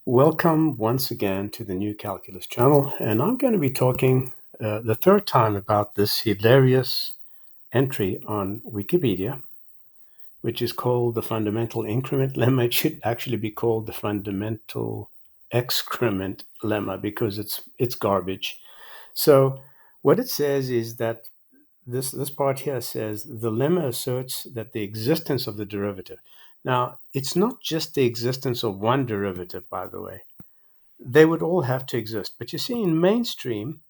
Welcome once again to the new calculus channel, and I'm going to be talking the third time about this hilarious entry on Wikipedia, which is called the fundamental increment lemma. It should actually be called the fundamental excrement lemma because it's garbage. So what it says is that this part here says the lemma asserts that the existence of the derivative. Now, it's not just the existence of one derivative, by the way. They would all have to exist. But you see, in mainstream,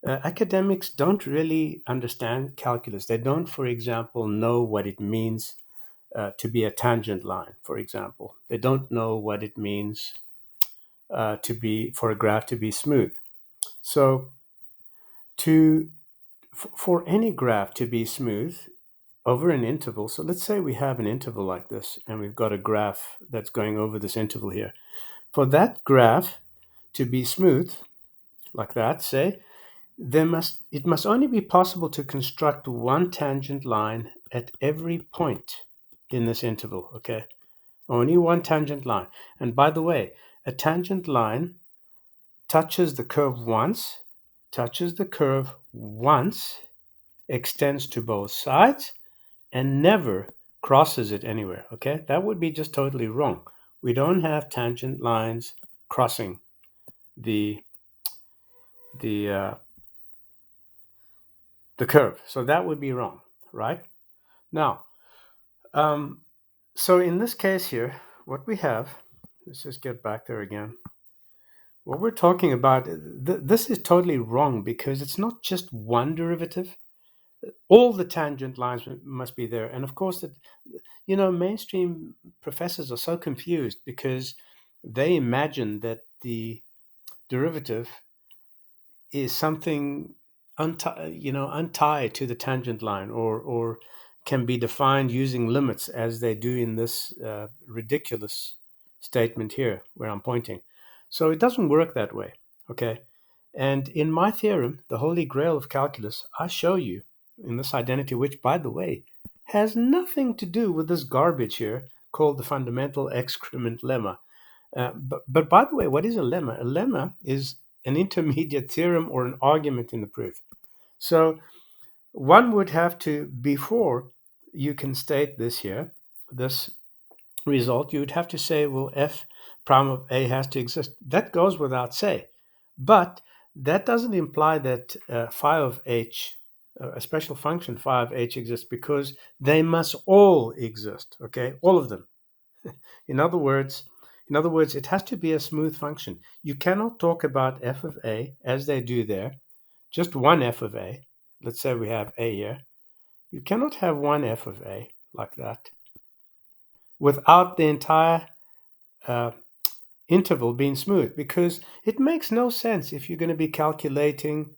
academics don't really understand calculus. They don't, for example, know what it means to be a tangent line, for example. They don't know what it means to be for a graph to be smooth. So, to for any graph to be smooth over an interval, so let's say we have an interval like this, and we've got a graph that's going over this interval here. For that graph to be smooth, like that, say, it must only be possible to construct one tangent line at every point in this interval, okay? Only one tangent line. And by the way, a tangent line touches the curve once, extends to both sides, and never crosses it anywhere, okay? That would be just totally wrong. We don't have tangent lines crossing the the uh, the curve. So that would be wrong, right? Now, so in this case here, what we have, let's just get back there again. What we're talking about, this is totally wrong because it's not just one derivative. All the tangent lines must be there. And of course, mainstream professors are so confused because they imagine that the derivative is something untied to the tangent line or can be defined using limits as they do in this ridiculous statement here where I'm pointing. So it doesn't work that way, okay? And in my theorem, the holy grail of calculus, I show you in this identity, which, by the way, has nothing to do with this garbage here called the fundamental excrement lemma. But by the way, what is a lemma? A lemma is an intermediate theorem or an argument in the proof. So one would have to, before you can state this here, this result, you would have to say, well, f prime of a has to exist. That goes without say. But that doesn't imply that phi of h, a special function phi of h exists, because they must all exist, okay? All of them. In other words, it has to be a smooth function. You cannot talk about f of a as they do there, just one f of a. Let's say we have a here. You cannot have one f of a like that without the entire uh, interval being smooth, because it makes no sense if you're going to be calculating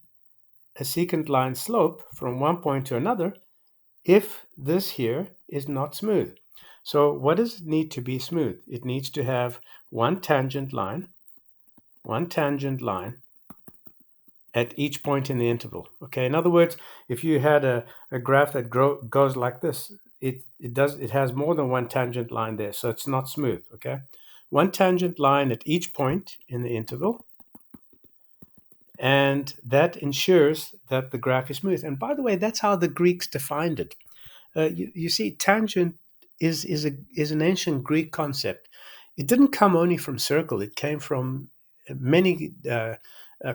a secant line slope from one point to another if this here is not smooth. So what does it need to be smooth? It needs to have one tangent line at each point in the interval. Okay, in other words, if you had a graph that goes like this, it has more than one tangent line there, so it's not smooth. Okay, one tangent line at each point in the interval, and that ensures that the graph is smooth. And by the way, that's how the Greeks defined it. You see, tangent is an ancient Greek concept. It didn't come only from circle; it came from many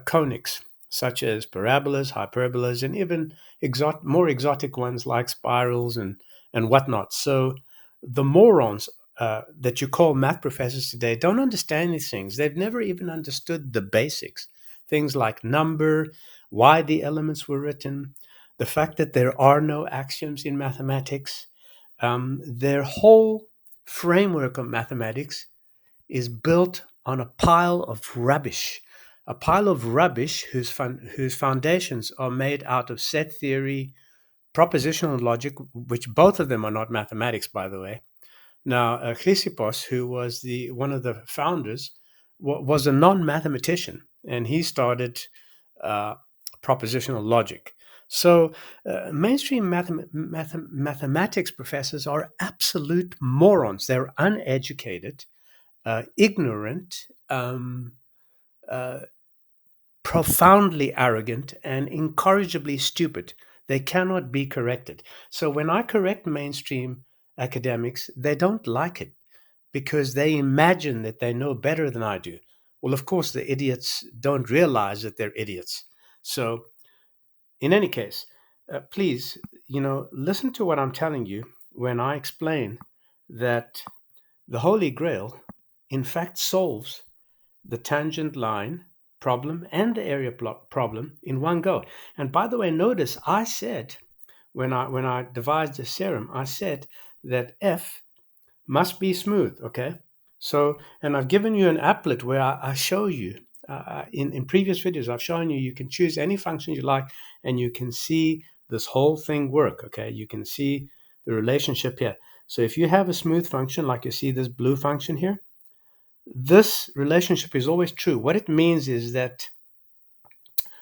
conics, such as parabolas, hyperbolas, and even more exotic ones like spirals and whatnot. So the morons that you call math professors today don't understand these things. They've never even understood the basics, things like number, why the elements were written, the fact that there are no axioms in mathematics. Their whole framework of mathematics is built on a pile of rubbish whose foundations are made out of set theory, propositional logic, which both of them are not mathematics, by the way. Now, Chrysippos, who was one of the founders, was a non-mathematician, and he started uh, propositional logic. So, mainstream mathematics professors are absolute morons. They're uneducated, ignorant, uh, profoundly arrogant, and incorrigibly stupid. They cannot be corrected. So when I correct mainstream academics, they don't like it because they imagine that they know better than I do. Well, of course, the idiots don't realize that they're idiots. So, in any case, please, listen to what I'm telling you when I explain that the Holy Grail, in fact, solves the tangent line problem and the area problem in one go. And by the way, notice I said when I devised the theorem, I said that f must be smooth. Okay, so and I've given you an applet where I show you. In previous videos, I've shown you can choose any function you like, and you can see this whole thing work. Okay, you can see the relationship here. So if you have a smooth function, like you see this blue function here, this relationship is always true. What it means is that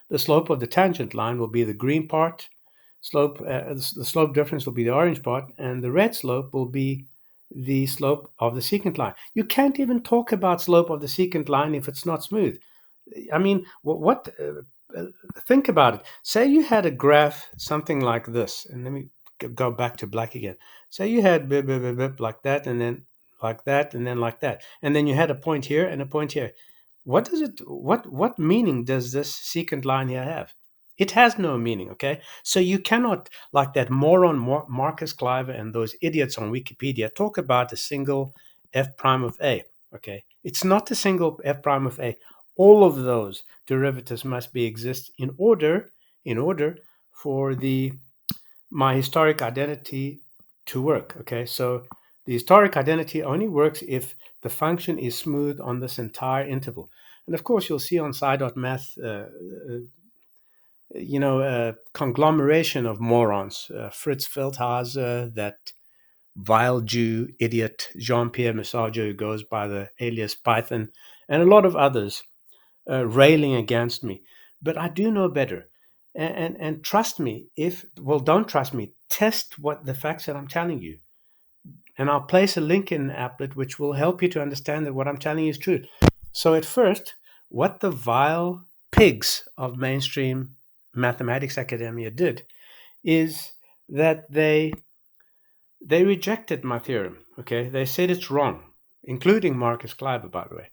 the slope of the tangent line will be the green part, the slope difference will be the orange part, and the red slope will be the slope of the secant line. You can't even talk about slope of the secant line if it's not smooth. I mean, think about it. Say you had a graph something like this, and let me go back to black again. Say you had bip, bip, bip, bip, like that, and then like that, and then like that, and then you had a point here and a point here. What does it? What meaning does this secant line here have? It has no meaning. Okay, so you cannot, like that moron Marcus Cliver and those idiots on Wikipedia, talk about a single f prime of a. Okay, it's not a single f prime of a. All of those derivatives must be exist in order for the my historic identity to work. Okay, so the historic identity only works if the function is smooth on this entire interval. And of course, you'll see on sci.math, a conglomeration of morons. Fritz Feldhauser, that vile Jew idiot, Jean-Pierre Massager, who goes by the alias Python, and a lot of others railing against me. But I do know better. And trust me, don't trust me, test what the facts that I'm telling you. And I'll place a link in the applet which will help you to understand that what I'm telling you is true. So at first, what the vile pigs of mainstream mathematics academia did is that they rejected my theorem. Okay, they said it's wrong, including Marcus Kleiber, by the way.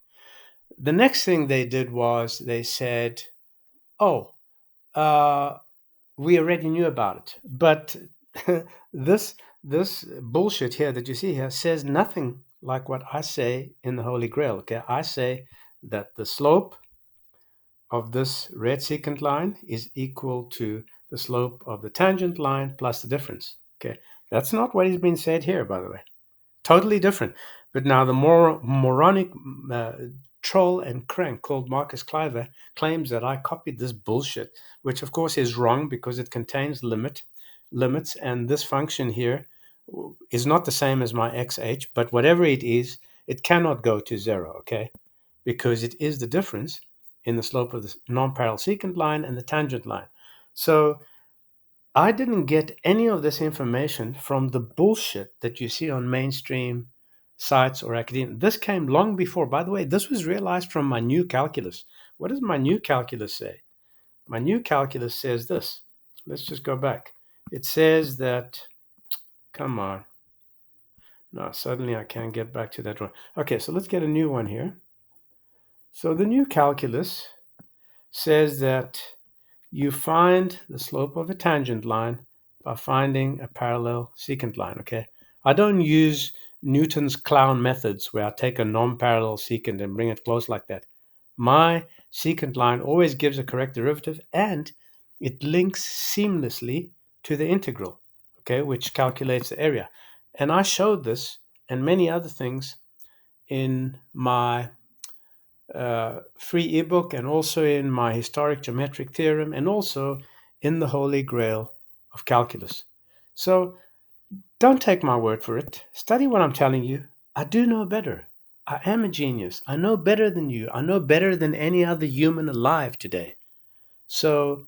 The next thing they did was they said, "Oh, uh, we already knew about it." But this this bullshit here that you see here says nothing like what I say in the Holy Grail. Okay, I say that the slope of this red secant line is equal to the slope of the tangent line plus the difference. Okay, that's not what is being said here, by the way. Totally different. But now the more moronic uh, troll and crank called Marcus Cliver claims that I copied this bullshit, which of course is wrong because it contains limits, and this function here is not the same as my xh, but whatever it is, it cannot go to zero, okay? Because it is the difference in the slope of the non-parallel secant line and the tangent line. So I didn't get any of this information from the bullshit that you see on mainstream sites or academia. This came long before. By the way, this was realized from my new calculus. What does my new calculus say? My new calculus says this. Let's just go back. It says that, come on. No, suddenly I can't get back to that one. Okay, so let's get a new one here. So the new calculus says that you find the slope of a tangent line by finding a parallel secant line, okay? I don't use Newton's clown methods where I take a non-parallel secant and bring it close like that. My secant line always gives a correct derivative and it links seamlessly to the integral, okay, which calculates the area. And I showed this and many other things in my free ebook and also in my historic geometric theorem and also in the Holy Grail of calculus. So don't take my word for it. Study what I'm telling you. I do know better. I am a genius. I know better than you. I know better than any other human alive today. So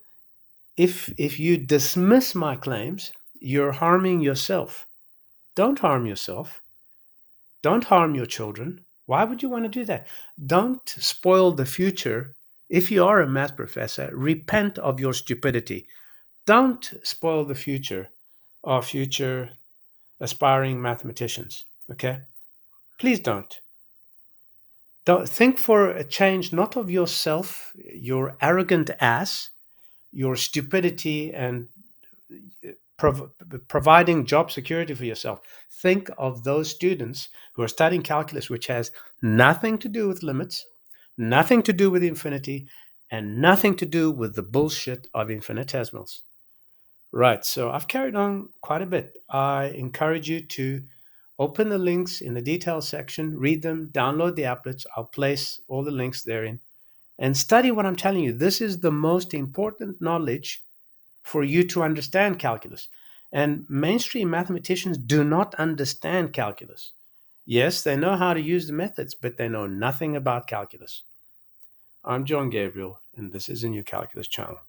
if you dismiss my claims, you're harming yourself. Don't harm yourself. Don't harm your children. Why would you want to do that? Don't spoil the future. If you are a math professor, repent of your stupidity. Don't spoil the future of future aspiring mathematicians. Okay? Please don't. Don't think for a change not of yourself, your arrogant ass, your stupidity, and prov- providing job security for yourself. Think of those students who are studying calculus, which has nothing to do with limits, nothing to do with infinity, and nothing to do with the bullshit of infinitesimals. Right, so I've carried on quite a bit. I encourage you to open the links in the details section, read them, download the applets. I'll place all the links therein and study what I'm telling you. This is the most important knowledge for you to understand calculus. And mainstream mathematicians do not understand calculus. Yes, they know how to use the methods, but they know nothing about calculus. I'm John Gabriel, and this is a new calculus channel.